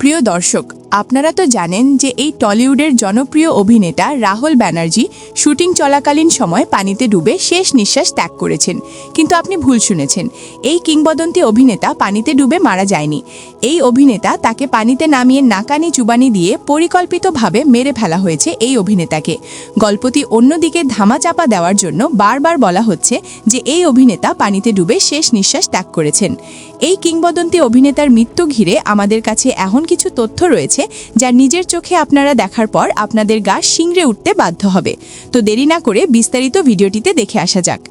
প্রিয় দর্শক, আপনারা তো জানেন যে এই টলিউডের জনপ্রিয় অভিনেতা রাহুল ব্যানার্জি শুটিং চলাকালীন সময় পানিতে ডুবে শেষ নিঃশ্বাস ত্যাগ করেছেন। কিন্তু আপনি ভুল শুনেছেন, এই কিংবদন্তি অভিনেতা পানিতে ডুবে মারা যায়নি। এই অভিনেতা তাকে পানিতে নামিয়ে নাকানি চুবানি দিয়ে পরিকল্পিতভাবে মেরে ফেলা হয়েছে এই অভিনেতাকে। গল্পটি অন্যদিকে ধামাচাপা দেওয়ার জন্য বারবার বলা হচ্ছে যে এই অভিনেতা পানিতে ডুবে শেষ নিঃশ্বাস ত্যাগ করেছেন। এই কিংবদন্তি অভিনেতার মৃত্যু ঘিরে আমাদের কাছে এমন কিছু তথ্য রয়েছে যা নিজের চোখে আপনারা দেখার পর আপনাদের গা শিংড়ে উঠতে বাধ্য হবে। তো দেরি না করে বিস্তারিত ভিডিওটিতে দেখে আসা যাক।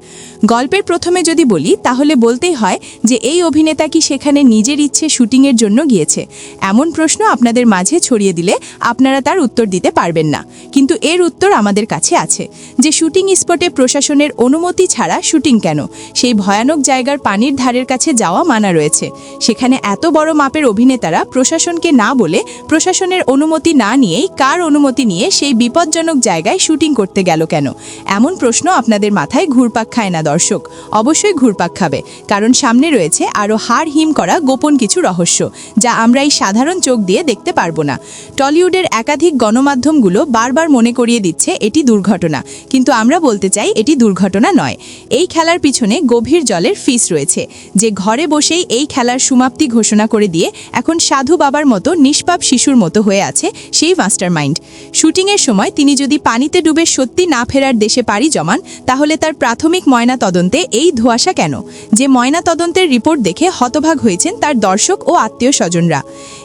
গল্পের প্রথমে যদি বলি তাহলে বলতেই হয় যে এই অভিনেতা কি সেখানে নিজের ইচ্ছে শুটিংয়ের জন্য গিয়েছে? এমন প্রশ্ন আপনাদের মাঝে ছড়িয়ে দিলে আপনারা তার উত্তর দিতে পারবেন না, কিন্তু এর উত্তর আমাদের কাছে আছে। যে শুটিং স্পটে প্রশাসনের অনুমতি ছাড়া শুটিং কেন? সেই ভয়ানক জায়গার পানির ধারের কাছে যাওয়া মানা রয়েছে। সেখানে এত বড় মাপের অভিনেতারা প্রশাসনকে না বলে, প্রশাসনের অনুমতি না নিয়েই কার অনুমতি নিয়ে সেই বিপজ্জনক জায়গায় শুটিং করতে গেল কেন? এমন প্রশ্ন আপনাদের মাথায় ঘুরপাক খায় না দর্শক? অবশ্যই ঘুরপাক খাবে, কারণ সামনে রয়েছে আরও হাড় হিম করা গোপন কিছু রহস্য, যা আমরা এই সাধারণ চোখ দিয়ে দেখতে পারবো না। টলিউডের একাধিক গণমাধ্যমগুলো বারবার মনে করিয়ে দিচ্ছে এটি দুর্ঘটনা, কিন্তু আমরা বলতে চাই এটি দুর্ঘটনা নয়। এই খেলার পিছনে গভীর জলের ফিস রয়েছে, যে ঘরে বসেই এই খেলার সমাপ্তি ঘোষণা করে দিয়ে এখন সাধু বাবার মতো নিষ্পাপ শিশুর মতো হয়ে আছে সেই মাস্টারমাইন্ড। শুটিংয়ের সময় তিনি যদি পানিতে ডুবে সত্যি না ফেরার দেশে পাড়ি জমান, তাহলে তার প্রাথমিক ময়না তদন্তে এই ধোঁয়াশা কেন? যে ময়না তদন্তের রিপোর্ট দেখে হতভাগ হয়েছেন তার দর্শক ও আত্মীয় স্বজনরা।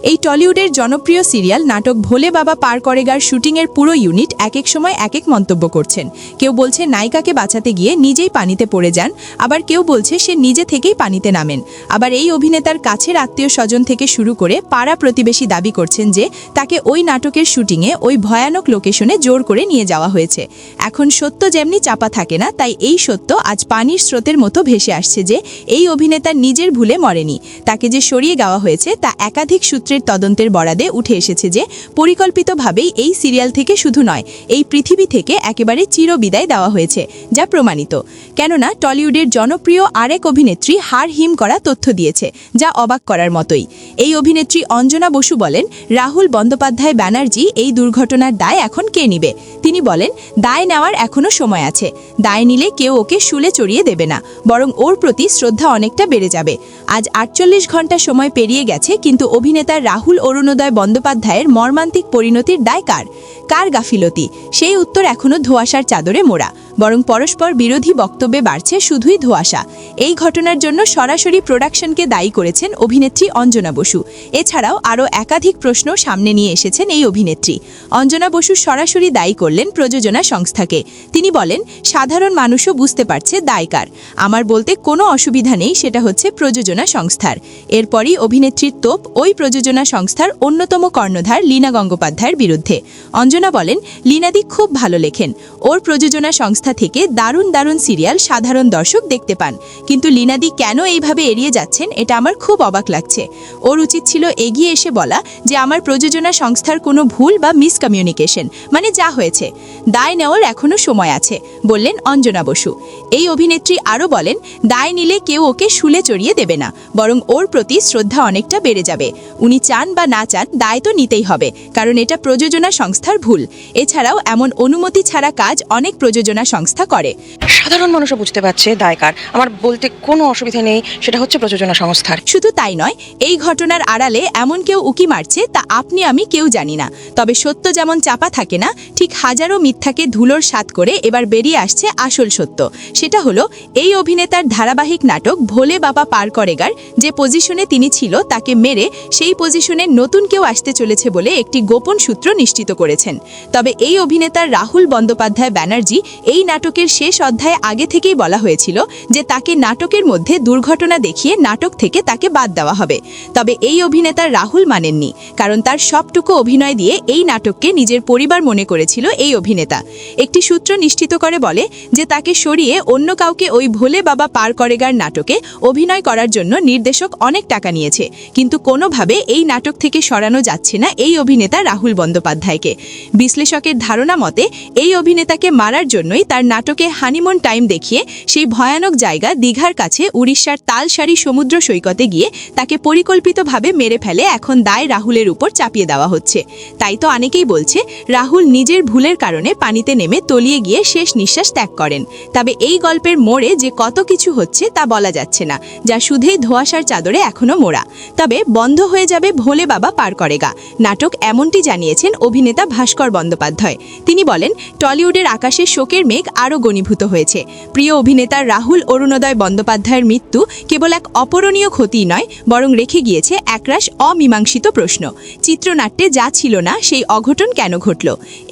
এই টলিউডের জনপ্রিয় সিরিয়াল নাটক ভোলে বাবা পার করেগার শুটিংয়ের পুরো ইউনিট এক এক সময় এক এক মন্তব্য করছেন। কেউ বলছে নায়িকাকে বাঁচাতে গিয়ে নিজেই পানিতে পড়ে যান, আবার কেউ বলছে সে নিজে থেকেই পানিতে নামেন। আবার এই অভিনেতার কাছের আত্মীয় স্বজন থেকে শুরু করে পাড়া প্রতিবেশী দাবি করছেন যে তাকে ওই নাটকের শুটিংয়ে ওই ভয়ানক লোকেশনে জোর করে নিয়ে যাওয়া হয়েছে। এখন সত্য যেমনি চাপা থাকে না, তাই এই সত্য আজ পানির স্রোতের মতো ভেসে আসছে যে এই অভিনেতা নিজের ভুলে মরেনি। তাকে যে সরিয়ে দেওয়া হয়েছে তা একাধিক সূত্রের তদন্তের বরাদে উঠে এসেছে যে পরিকল্পিতভাবেই এই সিরিয়াল থেকে শুধু নয়, এই পৃথিবী থেকে একেবারে চিরবিদায় দেওয়া হয়েছে, যা প্রমাণিত। কেননা টলিউডের জনপ্রিয় আরেক অভিনেত্রী হাড় হিম করা তথ্য দিয়েছে, যা অবাক করার মতোই। এই অভিনেত্রী অঞ্জনা বসু বলেন, রাহুল বন্দ্যোপাধ্যায় ব্যানার্জি এই দুর্ঘটনার দায় এখন কে নিবে? তিনি বলেন, দায় নেওয়ার এখনো সময় আছে। দায় নিলে কেউ ওকে শুলে চড়িয়ে দেবে না, বরং ওর প্রতি শ্রদ্ধা অনেকটা বেড়ে যাবে। আজ 48 ঘন্টা সময় পেরিয়ে গেছে, কিন্তু অভিনেতা রাহুল অরুণোদয় বন্দ্যোপাধ্যায়ের মর্মান্তিক পরিণতির দায় কার? কার গাফিলতি? সেই উত্তর এখনো ধোঁয়াশার চাদরে মোড়া, বরং পরস্পর বিরোধী বক্তব্যে বাড়ছে শুধুই ধোঁয়াশা। এই ঘটনার জন্য সরাসরি প্রোডাকশনকে দায়ী করেছেন অভিনেত্রী অঞ্জনা বসু। এছাড়াও আরও একাধিক প্রশ্ন সামনে নিয়ে এসেছেন এই অভিনেত্রী। অঞ্জনা বসু সরাসরি দায়ী করলেন প্রযোজনা সংস্থাকে। তিনি বলেন, সাধারণ মানুষও বুঝতে পারছে দায় কার। আমার বলতে কোনো অসুবিধা নেই, সেটা হচ্ছে প্রযোজনা সংস্থার। এরপরই অভিনেত্রীর তোপ ওই প্রযোজনা সংস্থার অন্যতম কর্ণধার লীনা গঙ্গোপাধ্যায়ের বিরুদ্ধে। অঞ্জনা বলেন, লীনাদি খুব ভালো লেখেন, ওর প্রযোজনা সংস্থা থেকে দারুণ দারুণ সিরিয়াল সাধারণ দর্শক দেখতে পান, কিন্তু লীনাদি কেন এইভাবে এড়িয়ে যাচ্ছেন এটা আমার খুব অবাক লাগছে। ওর উচিত ছিল এগিয়ে এসে বলা যে আমার প্রযোজনা সংস্থার কোনো ভুল বা মিসকমিউনিকেশন, মানে যা হয়েছে। দায় নেওয়ার এখনো সময় আছে, বললেন অঞ্জনা বসু। এই অভিনেত্রী আরও বলেন, দায় নিলে কেউ ওকে শুলে চড়িয়ে দেবে না, বরং ওর প্রতি শ্রদ্ধা অনেকটা বেড়ে যাবে। উনি চান বা না চান দায় তো নিতেই হবে, কারণ এটা প্রযোজনা সংস্থার ভুল। এছাড়াও এমন অনুমতি ছাড়া কাজ অনেক প্রযোজনা সংস্থা করে। সাধারণ মানুষও বুঝতে পারছে দায় কার। আমার বলতে কোনো অসুবিধা নেই, সেটা হচ্ছে প্রযোজনা সংস্থার। শুধু তাই নয়, এই ঘটনার আড়ালে এমন কেউ উকি মারছে তা আপনি আমি কেউ জানি না। তবে সত্য যেমন চাপা থাকে না, ঠিক হাজারো মিথ্যাকে ধুলোর স্বাদ করে এবার বেরিয়ে আসছে আসল সত্য। সেটা হলো এই অভিনেতার ধারাবাহিক নাটক ভোলে বাবা পার করেগার যে পজিশনে তিনি ছিল তাকে মেরে সেই পজিশনে নতুন কেউ আসতে চলেছে বলে একটি গোপন সূত্র নিশ্চিত করেছেন। তবে এই অভিনেতার রাহুল বন্দ্যোপাধ্যায় ব্যানার্জি এই নাটকের শেষ অধ্যায়ে আগে থেকেই বলা হয়েছিল যে তাকে নাটকের মধ্যে দুর্ঘটনা দেখিয়ে নাটক থেকে তাকে বাদ দেওয়া হবে। তবে এই অভিনেতা রাহুল মানেননি, কারণ তার সবটুকু অভিনয় দিয়ে এই নাটককে নিজের পরিবার মনে করেছিল এই অভিনেতা। একটি সূত্র নিশ্চিত করে বলে যে তাকে সরিয়ে অন্য কাউকে ওই ভোলে বাবা পার করেগার নাটকে অভিনয় করার জন্য নির্দেশক অনেক টাকা নিয়েছে, কিন্তু কোনোভাবে এই নাটক থেকে সরানো যাচ্ছে না এই অভিনেতা রাহুল বন্দ্যোপাধ্যায়কে। বিশ্লেষকের ধারণা মতে এই অভিনেতাকে মারার জন্যই তার তার নাটকে হানিমুন টাইম দেখিয়ে সেই ভয়ানক জায়গা দীঘার কাছে উড়িষ্যার তালসারি সমুদ্র সৈকতে গিয়ে তাকে পরিকল্পিতভাবে মেরে ফেলে এখন দায় রাহুলের উপর চাপিয়ে দেওয়া হচ্ছে। তাই তো অনেকেই বলছে রাহুল নিজের ভুলের কারণে পানিতে নেমে তলিয়ে গিয়ে শেষ নিঃশ্বাস ত্যাগ করেন। তবে এই গল্পের মোড়ে যে কত কিছু হচ্ছে তা বলা যাচ্ছে না, যা শুধুই ধোঁয়াশার চাদরে এখনো মোড়া। তবে বন্ধ হয়ে যাবে ভোলে বাবা পার করেগা নাটক, এমনটি জানিয়েছেন অভিনেতা ভাস্কর বন্দ্যোপাধ্যায়। তিনি বলেন, টলিউডের আকাশে শোকের মেঘ আরও ঘনীভূত হয়েছে। প্রিয় অভিনেতা রাহুল অরুণোদয় বন্দ্যোপাধ্যায়ের মৃত্যু কেবল এক অপূরণীয় ক্ষতি নয়, বরং রেখে গিয়েছে একরাশ অমীমাংসিত প্রশ্ন। চিত্রনাট্যে যা ছিল না সেই অঘটন কেন ঘটল,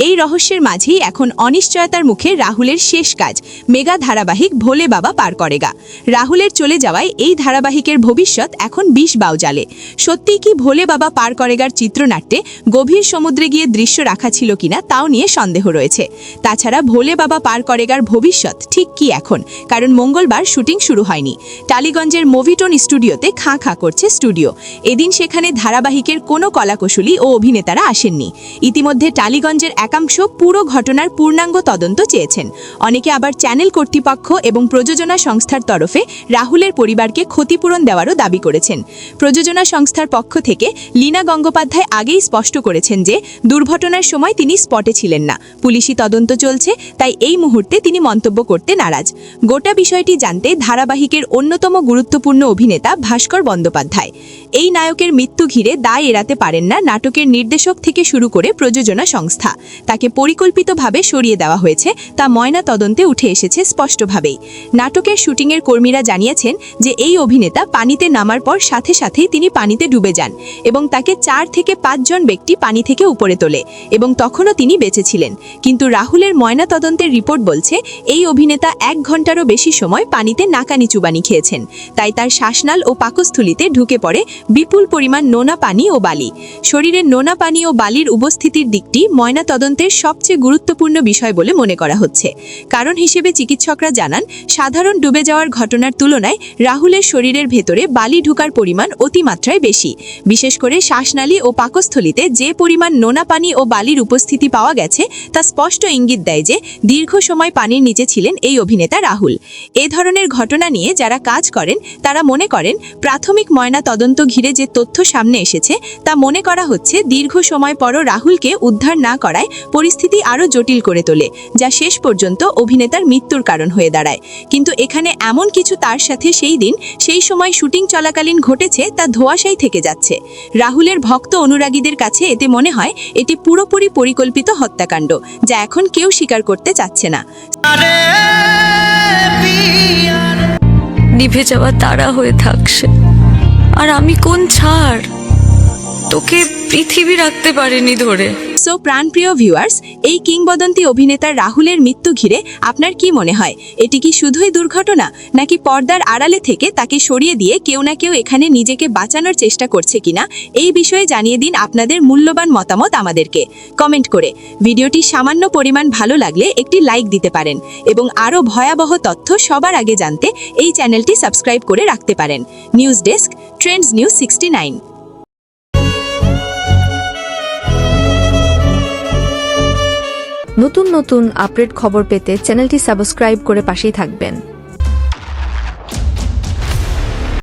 এই রহস্যের মাঝেই এখন অনিশ্চয়তার মুখে রাহুলের শেষ কাজ, মেগা ধারাবাহিক ভোলে বাবা পার করেগা। রাহুলের চলে যাওয়ায় এই ধারাবাহিকের ভবিষ্যৎ এখন 20 বাউজালে। সত্যিই কি ভোলে বাবা পার করেগার চিত্রনাট্যে গভীর সমুদ্রে গিয়ে দৃশ্য রাখা ছিল কিনা তাও নিয়ে সন্দেহ রয়েছে। তাছাড়া ভোলে বাবা পার করেগার ভবিষ্যৎ ঠিক কি এখন, কারণ মঙ্গলবার শুটিং শুরু হয়নি। টালিগঞ্জের মুভিটোন স্টুডিওতে খাঁ খাঁ করছে স্টুডিও। এদিন সেখানে ধারাবাহিকের কোনো কলাকুশলী ও অভিনেতারা আসেননি। ইতিমধ্যে টালিগঞ্জের একাংশ পুরো ঘটনার পূর্ণাঙ্গ তদন্ত চেয়েছেন। অনেকে আবার চ্যানেল কর্তৃপক্ষ এবং প্রযোজনা সংস্থার তরফে রাহুলের পরিবারকে ক্ষতিপূরণ দেওয়ারও দাবি করেছেন। প্রযোজনা সংস্থার পক্ষ থেকে লীনা গঙ্গোপাধ্যায় আগেই স্পষ্ট করেছেন যে দুর্ঘটনার সময় তিনি স্পটে ছিলেন না, পুলিশি তদন্ত চলছে, তাই এই মুহূর্তে তিনি মন্তব্য করতে নারাজ। গোটা বিষয়টি জানতে ধারাবাহিকের অন্যতম গুরুত্বপূর্ণ অভিনেতা ভাস্কর বন্দ্যোপাধ্যায়। এই নায়কের মৃত্যু ঘিরে দায় এড়াতে পারেন না নাটকের নির্দেশক থেকে শুরু করে প্রযোজনা সংস্থা। তাকে পরিকল্পিতভাবে সরিয়ে দেওয়া হয়েছে, তা ময়না তদন্তে উঠে এসেছে স্পষ্টভাবেই। নাটকের শুটিংয়ের কর্মীরা জানিয়েছেন যে এই অভিনেতা পানিতে নামার পর সাথে সাথেই তিনি পানিতে ডুবে যান এবং তাকে 4 থেকে 5 জন ব্যক্তি পানি থেকে উপরে তোলে এবং তখনও তিনি বেঁচে ছিলেন। কিন্তু রাহুলের ময়না তদন্তের রিপোর্ট বলছে এই অভিনেতা 1 ঘন্টারও বেশি সময় পানিতে নাকানি চুবানি খেয়েছেন। তাই তার শ্বাসনাল ও পাকস্থলিতে ঢুকে পড়ে বিপুল পরিমাণ নোনা পানি ও বালি। শরীরের নোনা পানি ও বালির উপস্থিতির দিকটি ময়না তদন্তের সবচেয়ে গুরুত্বপূর্ণ বিষয় বলে মনে করা হচ্ছে। কারণ হিসেবে চিকিৎসকরা জানান, সাধারণ ডুবে যাওয়ার ঘটনার তুলনায় রাহুলের শরীরের ভেতরে বালি ঢোকার পরিমাণ অতিমাত্রায় বেশি। বিশেষ করে শ্বাসনালী ও পাকস্থলিতে যে পরিমাণ নোনা পানি ও বালির উপস্থিতি পাওয়া গেছে তা স্পষ্ট ইঙ্গিত দেয় যে দীর্ঘ সময় পানির নিচে ছিলেন এই অভিনেতা রাহুল। এ ধরনের ঘটনা নিয়ে যারা কাজ করেন তারা মনে করেন, প্রাথমিক ময়না তদন্ত ঘিরে যে তথ্য সামনে এসেছে তা মনে করা হচ্ছে দীর্ঘ সময় পরও রাহুলকে উদ্ধার না করায় পরিস্থিতি আরও জটিল করে তোলে, যা শেষ পর্যন্ত অভিনেতার মৃত্যুর কারণ হয়ে দাঁড়ায়। কিন্তু এখানে এমন কিছু তার সাথে সেই দিন সেই সময় শুটিং চলাকালীন ঘটেছে তা ধোঁয়াশাই থেকে যাচ্ছে। রাহুলের ভক্ত অনুরাগীদের কাছে এতে মনে হয় এটি পুরোপুরি পরিকল্পিত হত্যাকাণ্ড, যা এখন কেউ স্বীকার করতে চাচ্ছে না। নিভে যাওয়া তারা হয়ে থাকছে, আর আমি কোন ছাড়, তোকে পৃথিবী রাখতে পারেনি ধরে। সো প্রাণপ্রিয় ভিউয়ার্স, এই কিংবদন্তি অভিনেতা রাহুলের মৃত্যু ঘিরে আপনার কি মনে হয়? এটি কি শুধুই দুর্ঘটনা, নাকি পর্দার আড়ালে থেকে তাকে সরিয়ে দিয়ে কেউ না কেউ এখানে নিজেকে বাঁচানোর চেষ্টা করছে কিনা? এই বিষয়ে জানিয়ে দিন আপনাদের মূল্যবান মতামত আমাদেরকে কমেন্ট করে। ভিডিওটি সামান্য পরিমাণ ভালো লাগলে একটি লাইক দিতে পারেন এবং আরও ভয়াবহ তথ্য সবার আগে জানতে এই চ্যানেলটি সাবস্ক্রাইব করে রাখতে পারেন। News desk, Trends news 69। নতুন নতুন আপডেট খবর পেতে চ্যানেলটি সাবস্ক্রাইব করে পাশেই থাকবেন।